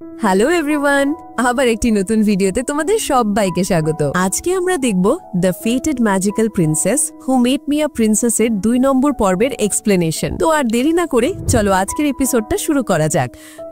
Hello everyone, আবার একটি নতুন ভিডিওতে তোমাদের সবাইকে স্বাগত। আজকে আমরা দেখব the fated magical princess who made me a princess এর 2 নম্বর পর্বের এক্সপ্লেনেশন। তো আর দেরি না করে চলো আজকের এপিসোডটা শুরু করা যাক।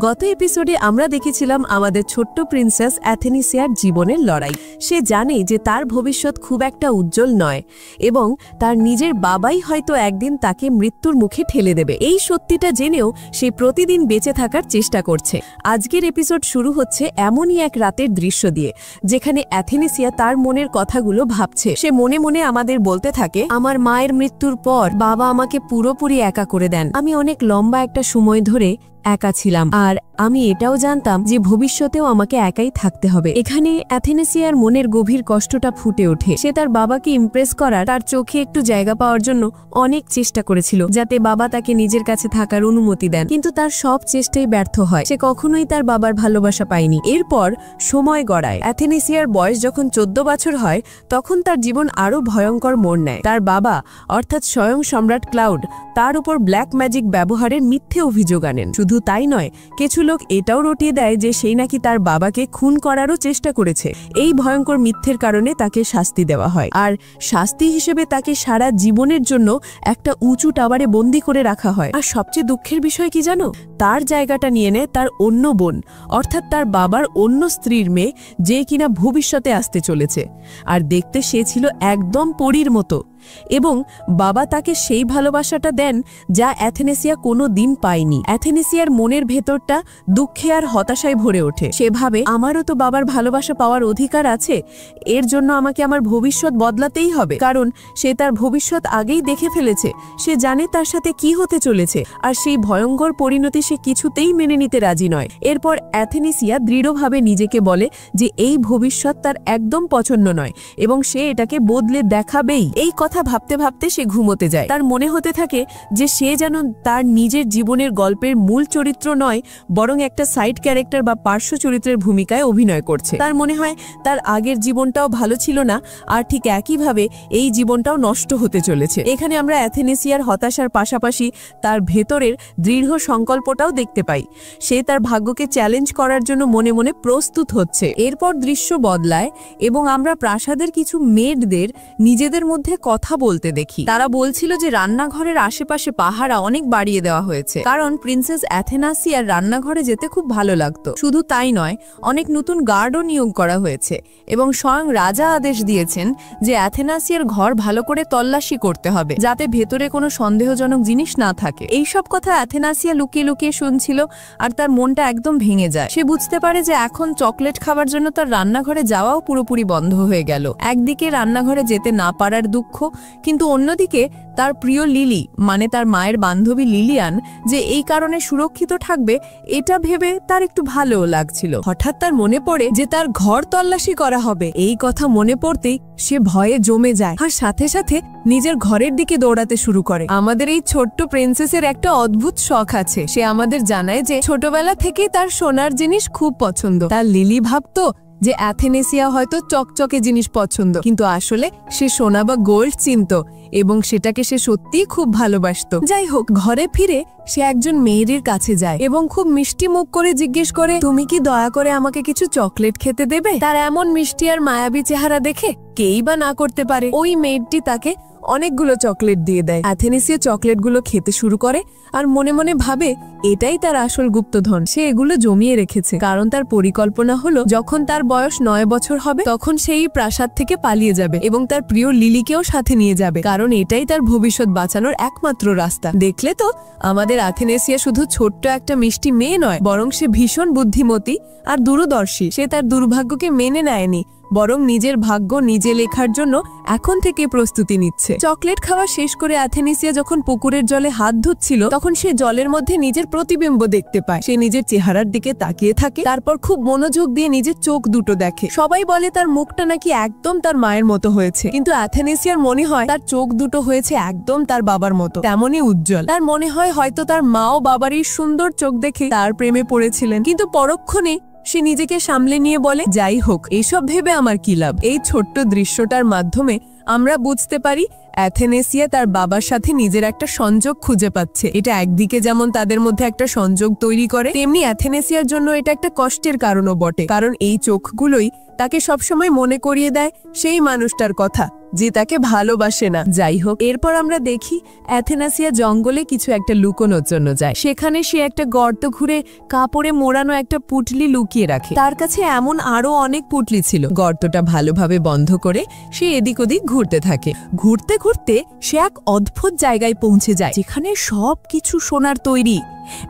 গত এপিসোডে আমরা দেখেছিলাম আমাদের ছোট্ট প্রিন্সেস অ্যাথেনিসিয়ার জীবনের লড়াই। সে জানে যে তার ভবিষ্যৎ খুব একটা উজ্জ্বল নয় এবং তার নিজের বাবাই হয়তো একদিন তাকে মৃত্যুর মুখে ঠেলে দেবে। এই সত্যিটা জেনেও সে প্রতিদিন বেঁচে থাকার চেষ্টা করছে। আজকের এপিসোড শুরু হচ্ছে এমনই এক রাতের দৃশ্য দিয়ে, যেখানে অ্যাথেনিসিয়া তার মনের কথাগুলো ভাবছে। সে মনে মনে আমাদের বলতে থাকে, আমার মায়ের মৃত্যুর পর বাবা আমাকে পুরোপুরি একা করে দেন। আমি অনেক লম্বা একটা সময় ধরে একা ছিলাম, আর আমি এটাও জানতাম যে ভবিষ্যতেও আমাকে একাই থাকতে হবে। এখানে অ্যাথেনিসিয়ার মনের গভীর কষ্টটা ফুটে ওঠে। সে তার বাবাকে ইমপ্রেস করার, তার চোখে একটু জায়গা পাওয়ার জন্য অনেক চেষ্টা করেছিল, যাতে বাবা তাকে নিজের কাছে থাকার অনুমতি দেন, কিন্তু তার সব চেষ্টাই ব্যর্থ হয়। সে কখনোই তার বাবার ভালোবাসা পায়নি। এরপর সময় গড়ায়। অ্যাথেনিসিয়ার বয়স যখন 14 বছর হয়, তখন তার জীবন আরো ভয়ঙ্কর মোড় নেয়। তার বাবা অর্থাৎ স্বয়ং সম্রাট ক্লাউড তার উপর ব্ল্যাক ম্যাজিক ব্যবহারের মিথ্যে অভিযোগ আনেন। শুধু তাই নয়, কিছু লোক এটাও রটিয়ে দেয় যে সেই নাকি তার বাবাকে খুন করারও চেষ্টা করেছে। এই ভয়ঙ্কর মিথ্যের কারণে তাকে শাস্তি দেওয়া হয়, আর শাস্তি হিসেবে তাকে সারা জীবনের জন্য একটা উঁচু টাওয়ারে বন্দী করে রাখা হয়। আর সবচেয়ে দুঃখের বিষয় কি জানো? তার জায়গাটা নিয়ে নেয় তার অন্য বোন, অর্থাৎ তার বাবার অন্য স্ত্রীর মেয়ে, যে কিনা ভবিষ্যতে আসতে চলেছে। আর দেখতে সে ছিল একদম পরীর মতো, এবং বাবা তাকে সেই ভালোবাসাটা দেন যা অ্যাথেনিসিয়া কোনো দিন পায়নি। অ্যাথেনিসিয়ার মনের ভেতরটা দুঃখে আর হতাশায় ভরে ওঠে। সে ভাবে, আমারও তো বাবার ভালোবাসা পাওয়ার অধিকার আছে, এর জন্য আমাকে আমার ভবিষ্যৎ বদলাতেই হবে। কারণ সে তার ভবিষ্যৎ আগেই দেখে ফেলেছে। সে জানে তার সাথে কি হতে চলেছে, আর সেই ভয়ঙ্কর পরিণতি সে কিছুতেই মেনে নিতে রাজি নয়। এরপর অ্যাথেনিসিয়া দৃঢ়ভাবে নিজেকে বলে যে এই ভবিষ্যৎ তার একদম পছন্দ নয়, এবং সে এটাকে বদলে দেখাবেই। এই কথা ভাবতে ভাবতে সে ঘুমোতে যায়। তার মনে হতে থাকে যে সে যেন তার নিজের জীবনের গল্পের মূল চরিত্র নয়, বরং একটা সাইড ক্যারেক্টার বা পার্শ্ব চরিত্রের ভূমিকায় অভিনয় করছে। তার মনে হয় তার আগের জীবনটাও ভালো ছিল না, আর ঠিক একইভাবে এই জীবনটাও নষ্ট হতে চলেছে। এখানে আমরা অ্যাথেনিসিয়ার হতাশার পাশাপাশি তার ভেতরের দৃঢ় সংকল্পটাও দেখতে পাই। সে তার ভাগ্যকে চ্যালেঞ্জ করার জন্য মনে মনে প্রস্তুত হচ্ছে। এরপর দৃশ্য বদলায় এবং আমরা প্রাসাদের কিছু মেয়েদের নিজেদের মধ্যে কথা বলতে দেখি। তারা বলছিল যে রান্নাঘরের আশেপাশে পাহারা অনেক বাড়িয়ে দেওয়া হয়েছে, কারণ প্রিন্সেস অ্যাথেনাসিয়ার রান্নাঘরে যেতে খুব ভালো লাগতো। শুধু তাই নয়, অনেক নতুন গার্ডও নিয়োগ করা হয়েছে, এবং স্বয়ং রাজা আদেশ দিয়েছেন যে অ্যাথেনাসিয়ার ঘর ভালো করে তল্লাশি করতে হবে, যাতে ভেতরে কোনো সন্দেহজনক জিনিস না থাকে। এইসব কথা অ্যাথেনাসিয়া লুকিয়ে লুকিয়ে শুনছিল, আর তার মনটা একদম ভেঙে যায়। সে বুঝতে পারে যে এখন চকলেট খাবার জন্য তার রান্নাঘরে যাওয়াও পুরোপুরি বন্ধ হয়ে গেল। একদিকে রান্নাঘরে যেতে না পারার দুঃখ, কিন্তু অন্যদিকে তার প্রিয় লিলি, মানে তার মায়ের বান্ধবী লিলিয়ান, যে এই কারণে সুরক্ষিত থাকবে, এটা ভেবে তার একটু ভালোও লাগছিল। হঠাৎ তার মনে পড়ে যে তার ঘর তল্লাশি করা হবে। এই কথা মনে পড়তেই সে ভয়ে জমে যায়, আর সাথে সাথে নিজের ঘরের দিকে দৌড়াতে শুরু করে। আমাদের এই ছোট্ট প্রিন্সেসের একটা অদ্ভুত শখ আছে। সে আমাদের জানায় যে ছোটবেলা থেকেই তার সোনার জিনিস খুব পছন্দ। তার লিলি ভাবতো যে অ্যাথেনিসিয়া হয়তো চকচকে জিনিস পছন্দ, কিন্তু আসলে সে সোনা বা গোল্ড চিনত, এবং সেটাকে সে সত্যিই খুব ভালোবাসতো। যাই হোক, ঘরে ফিরে সে একজন মেয়ের কাছে যায় এবং খুব মিষ্টি মুখ করে জিজ্ঞেস করে, তুমি কি দয়া করে আমাকে কিছু চকলেট খেতে দেবে? তার এমন মিষ্টি আর মায়াবী চেহারা দেখে কেই বা না করতে পারে। ওই মেয়েটি তাকে অনেকগুলো চকলেট দিয়ে দেয়। অ্যাথেনিসিয়া চকলেটগুলো খেতে শুরু করে, আর মনে মনে ভাবে এটাই তার আসল গুপ্তধন। সে এগুলো জমিয়ে রেখেছে, কারণ তার পরিকল্পনা হলো যখন তার বয়স 9 বছর হবে, তখন সেই প্রাসাদ থেকে পালিয়ে যাবে এবং তার প্রিয় লিলিকেও সাথে নিয়ে যাবে, কারণ এটাই তার ভবিষ্যৎ বাঁচানোর একমাত্র রাস্তা। দেখলে তো, আমাদের অ্যাথেনিসিয়া শুধু ছোট্ট একটা মিষ্টি মেয়ে নয়, বরং সে ভীষণ বুদ্ধিমতী আর দূরদর্শী। সে তার দুর্ভাগ্যকে মেনে নেয়নি, বরং নিজের ভাগ্য নিজে লেখার জন্য এখন থেকে প্রস্তুতি নিচ্ছে। চকলেট খাওয়া শেষ করে অ্যাথেনিসিয়া যখন পুকুরের জলে হাত ধুচ্ছিল, তখন সে জলের মধ্যে নিজের প্রতিবিম্ব দেখতে পায়। সে নিজের চেহারার দিকে তাকিয়ে থাকে, তারপর খুব মনোযোগ দিয়ে নিজের চোখ দুটো দেখে। সবাই বলে তার মুখটা নাকি একদম তার মায়ের মতো হয়েছে, কিন্তু অ্যাথেনিসিয়ার মনে হয় তার চোখ দুটো হয়েছে একদম তার বাবার মতো, তেমনই উজ্জ্বল। তার মনে হয় হয়তো তার মাও বাবারই সুন্দর চোখ দেখে তার প্রেমে পড়েছিলেন, কিন্তু পরক্ষণে সে নিজেকে সামলে নিয়ে বলে, যাই হোক, এসব ভেবে আমার কি লাভ। এই ছোট্ট দৃশ্যটার মাধ্যমে আমরা বুঝতে পারি অ্যাথেনেসিয়া তার বাবার সাথে নিজের একটা সংযোগ খুঁজে পাচ্ছে। এটা একদিকে যেমন তাদের মধ্যে একটা সংযোগ তৈরি করে, তেমনি অ্যাথেনেসিয়ার জন্য এটা একটা কষ্টের কারণও বটে, কারণ এই চোখগুলোই তাকে সবসময় মনে করিয়ে দেয় সেই মানুষটার কথা যে তাকে ভালোবাসে না। যাই হোক, এরপর আমরা দেখি অ্যাথেনাসিয়া জঙ্গলে কিছু একটা লুকোনোর জন্য যায়। সেখানে সে একটা গর্ত ঘুরে কাপড়ে মোড়ানো একটা পুটলি লুকিয়ে রাখে। তার কাছে এমন আরো অনেক পুটলি ছিল। গর্তটা ভালোভাবে বন্ধ করে সে এদিক ওদিক ঘুরতে থাকে। ঘুরতে ঘুরতে সে এক অদ্ভুত জায়গায় পৌঁছে যায়, যেখানে সবকিছু সোনার তৈরি,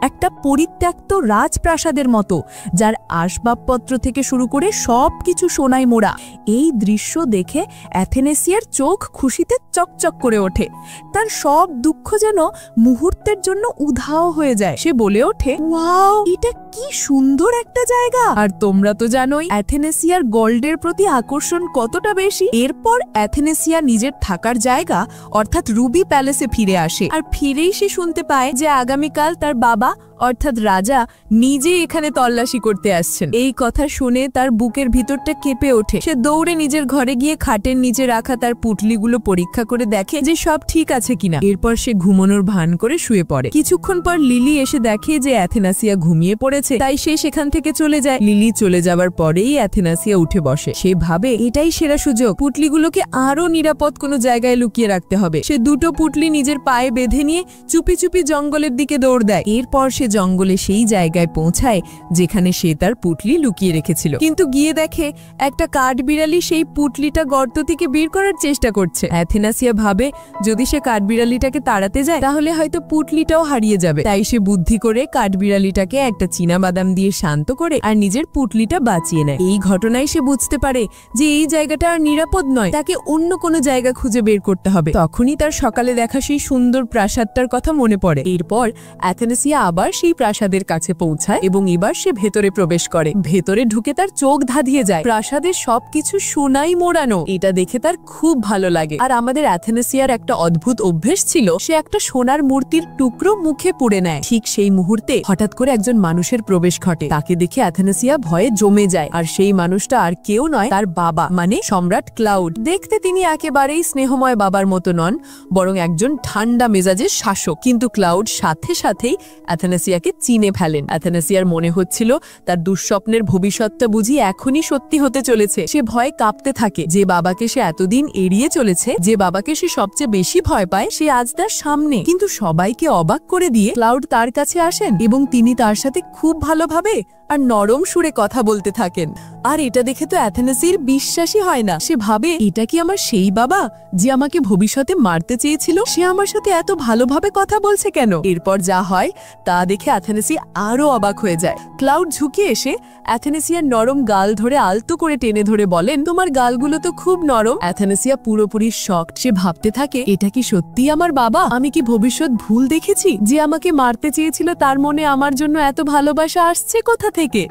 একটা পরিত্যক্ত রাজপ্রাসাদের মতো, যার আসবাবপত্র থেকে শুরু করে সবকিছু সোনায় মোড়া। এই দৃশ্য দেখে অ্যাথেনেসিয়ার চোখ খুশিতে চকচক করে ওঠে। তার সব দুঃখ যেন মুহূর্তের জন্য উধাও হয়ে যায়। সে বলে ওঠে, ওয়াও, এটা কি সুন্দর একটা জায়গা। আর তোমরা তো জানোই অ্যাথেনেসিয়ার গোল্ডের প্রতি আকর্ষণ কতটা বেশি। এরপর অ্যাথেনেসিয়া নিজের থাকার জায়গা অর্থাৎ রুবি প্যালেসে ফিরে আসে। আর ফিরেই সে শুনতে পায় যে আগামীকাল তার বাবা অর্থাৎ রাজা নিজে এখানে তল্লাশি করতে আসছেন। এই কথা শুনে তার বুকের ভিতরটা কেঁপে ওঠে। সে দৌড়ে নিজের ঘরে গিয়ে খাটের নিচে রাখা তার পুটলিগুলো পরীক্ষা করে দেখে যে সব ঠিক আছে কিনা। এরপর সে ঘুমানোর ভান করে শুয়ে পড়ে। কিছুক্ষণ পর লিলি এসে দেখে যে অ্যাথেনাসিয়া ঘুমিয়ে পড়েছে, তাই সে সেখান থেকে চলে যায়। লিলি চলে যাবার পরেই অ্যাথেনাসিয়া উঠে বসে। সে ভাবে এটাই সেরা সুযোগ, পুটলিগুলোকে আরো নিরাপদ কোনো জায়গায় লুকিয়ে রাখতে হবে। সে দুটো পুটলি নিজের পায়ে বেঁধে নিয়ে চুপি চুপি জঙ্গলের দিকে দৌড় দেয়। এরপর সে জঙ্গলে সেই জায়গায় পৌঁছায় যেখানে সে তার পুটলি লুকিয়ে রেখেছিল। কিন্তু গিয়ে দেখে একটা কাঠবিড়ালি সেই পুটলিটা গর্ত থেকে বের করার চেষ্টা করছে। অ্যাথেনাসিয়া ভাবে যদি সে কাঠবিড়ালিটাকে তাড়াতে যায় তাহলে হয়তো পুটলিটাও হারিয়ে যাবে। তাই সে বুদ্ধি করে কাঠবিড়ালিটাকে একটা চীনাবাদাম দিয়ে শান্ত করে আর নিজের পুটলিটা বাঁচিয়ে নেয়। এই ঘটনায় সে বুঝতে পারে যে এই জায়গাটা আর নিরাপদ নয়, তাকে অন্য কোনো জায়গা খুঁজে বের করতে হবে। তখনই তার সকালে দেখা সেই সুন্দর প্রাসাদটার কথা মনে পড়ে। এরপর অ্যাথেনাসিয়া আবার সেই প্রাসাদের কাছে পৌঁছায় এবং এবার সে ভেতরে প্রবেশ করে। ভেতরে ঢুকে তার চোখ ধাঁধিয়ে যায়। প্রাসাদের সবকিছু সোনায় মোড়ানো। এটা দেখে তার খুব ভালো লাগে। আর আমাদের অ্যাথেনাসিয়ার একটা অদ্ভুত অভ্যেস ছিল, সে একটা সোনার মূর্তির টুকরো মুখে পুড়ে নেয়। ঠিক সেই মুহূর্তে হঠাৎ করে একজন মানুষের প্রবেশ ঘটে। তাকে দেখে অ্যাথেনাসিয়া ভয়ে জমে যায়। আর সেই মানুষটা আর কেউ নয়, তার বাবা মানে সম্রাট ক্লাউড। দেখতে তিনি একেবারেই স্নেহময় বাবার মতো নন, বরং একজন ঠান্ডা মেজাজের শাসক। কিন্তু ক্লাউড সাথে সাথেই অ্যাথেনাসিয়াকে চিনে ফেলেন। অ্যাথেনাসিয়ার মনে হচ্ছিল তার দুঃস্বপ্নের ভবিষ্যৎটা বুঝি এখনই সত্যি হতে চলেছে। সে ভয়ে কাঁপতে থাকে। যে বাবাকে সে এতদিন এড়িয়ে চলেছে, যে বাবাকে সে সবচেয়ে বেশি ভয় পায়, সে আজ তার সামনে। কিন্তু সবাইকে অবাক করে দিয়ে ক্লাউড তার কাছে আসেন এবং তিনি তার সাথে খুব ভালোভাবে আর নরম সুরে কথা বলতে থাকেন। আর এটা দেখে তো অ্যাথেনাসির বিশ্বাসই হয় না। সে ভাবে এটা কি আমার সেই বাবা যে আমাকে ভবিষ্যতে মারতে চেয়েছিল? সে আমার সাথে এত ভালোভাবে কথা বলছে কেন? এরপর যা হয় তা দেখে অ্যাথেনাসি আরো অবাক হয়ে যায়। ক্লাউড ঝুঁকে এসে অ্যাথেনাসিয়ার নরম গাল ধরে আলতো করে টেনে ধরে বলেন, তোমার গালগুলো তো খুব নরম। অ্যাথেনাসিয়া পুরোপুরি শকড। সে ভাবতে থাকে এটা কি সত্যি আমার বাবা? আমি কি ভবিষ্যৎ ভুল দেখেছি? যে আমাকে মারতে চেয়েছিল তার মনে আমার জন্য এত ভালোবাসা আসছে কোথা থেকে?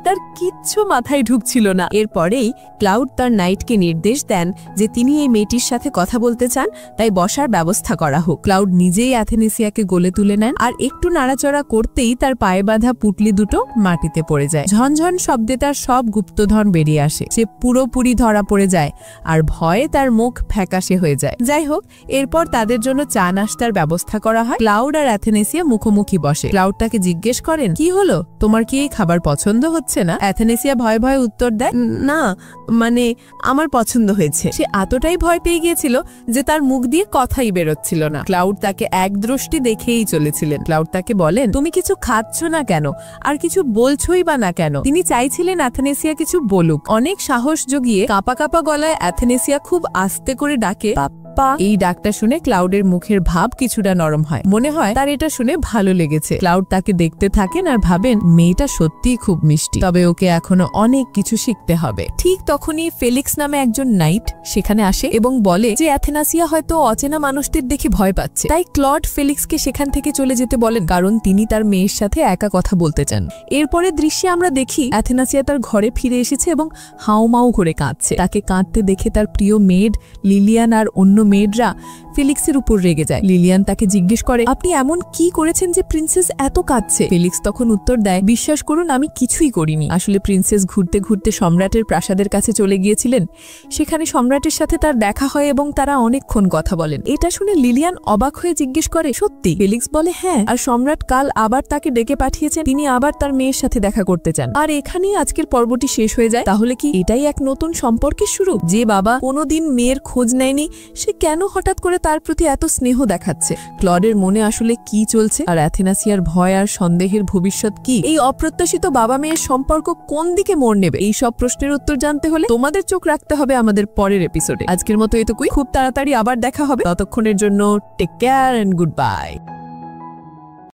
তার কিচ্ছু মাথায় ঢুকছিল না। এরপরেই ক্লাউড তার নাইটকে নির্দেশ দেন যে তিনি এই মেয়েটির সাথে কথা বলতে চান, তাই বসার ব্যবস্থা করা হোক। ক্লাউড নিজেই অ্যাথেনেসিয়াকে গলে তুলে নেন আর একটু নাড়াচড়া করতেই তার পায়ে বাঁধা পুটলি দুটো মাটিতে পড়ে যায়। ঝনঝন শব্দে তার সব গুপ্তধন বেরিয়ে আসে। সে পুরোপুরি ধরা পড়ে যায় আর ভয়ে তার মুখ ফ্যাকাশে হয়ে যায়। যাই হোক, এরপর তাদের জন্য চা নাস্তার ব্যবস্থা করা হয়। ক্লাউড আর অ্যাথেনেসিয়া মুখোমুখি বসে। ক্লাউড তাকে জিজ্ঞেস করেন, কি হলো, তোমার কি এই খাবার পছন্দ হচ্ছে না? অ্যাথেনেসিয়া ভয়ে ভয়ে উত্তর দেয়, না, মানে আমার পছন্দ হয়েছে। সে এতটাই ভয় পেয়ে গিয়েছিল যে তার মুখ দিয়ে কথাই বেরোচ্ছিল না। ক্লাউড তাকে এক দৃষ্টি দেখেই চলেছিলেন। ক্লাউড তাকে বলেন, তুমি কিছু খাচ্ছ না কেন, আর কিছু বলছোই বা না কেন? তিনি চাইছিলেন অ্যাথেনেসিয়া কিছু বলুক। অনেক সাহস জুগিয়ে কাঁপা কাঁপা গলায় অ্যাথেনেসিয়া খুব আস্তে করে ডাকে, এই ডাকটা শুনে ক্লাউডের মুখের ভাব কিছুটা নরম হয়। মনে হয় তার এটা শুনে ভালো লেগেছে। ক্লাউড তাকে দেখতে থাকেন আর ভাবেন মেয়েটা সত্যিই খুব মিষ্টি, তবে ওকে এখনো অনেক কিছু শিখতে হবে। ঠিক তখনই ফেলিক্স নামে একজন নাইট সেখানে আসে এবং বলে যে অ্যাথেনাসিয়া হয়তো অচেনা মানুষদের দেখে ভয় পাচ্ছে, তাই ক্লড ফেলিক্সকে সেখান থেকে চলে যেতে বলেন, কারণ তিনি তার মেয়ের সাথে একা কথা বলতে চান। এরপরে দৃশ্যে আমরা দেখি অ্যাথেনাসিয়া তার ঘরে ফিরে এসেছে এবং হাউমাউ করে কাঁদছে। তাকে কাঁদতে দেখে তার প্রিয় মেড লিলিয়ান আর অন্য মেয়েরা ফেলিক্সের উপর রেগে যায়। লিলিয়ান তাকে জিজ্ঞেস করে, আপনি এমন কি করেছেন যে প্রিন্সেস এত কাঁদছে? ফেলিক্স তখন উত্তর দেয়, বিশ্বাস করুন আমি কিছুই করিনি। আসলে প্রিন্সেস ঘুরতে ঘুরতে সম্রাটের প্রাসাদের কাছে চলে গিয়েছিলেন। সেখানে সম্রাটের সাথে তার দেখা হয় এবং তারা অনেকক্ষণ কথা বলেন। এটা শুনে লিলিয়ান অবাক হয়ে জিজ্ঞেস করে, সত্যি? ফেলিক্স বলে, হ্যাঁ, আর সম্রাট কাল আবার তাকে ডেকে পাঠিয়েছেন। তিনি আবার তার মেয়ের সাথে দেখা করতে চান। আর এখানেই আজকের পর্বটি শেষ হয়ে যায়। তাহলে কি এটাই এক নতুন সম্পর্কের শুরু? যে বাবা কোনোদিন মেয়ের খোঁজ নেয়নি, সে কেন হঠাৎ করে তার প্রতি এত স্নেহ দেখাচ্ছে? ক্লডের মনে আসলে কি চলছে? আর অ্যাথেনাসিয়ার ভয় আর সন্দেহের ভবিষ্যৎ কি? এই অপ্রত্যাশিত বাবা মেয়ের সম্পর্ক কোন দিকে মোড় নেবে? এই সব প্রশ্নের উত্তর জানতে হলে তোমাদের চোখ রাখতে হবে আমাদের পরের এপিসোডে। আজকের মতো এটুকুই। খুব তাড়াতাড়ি আবার দেখা হবে। ততক্ষণের জন্য take care and good bye.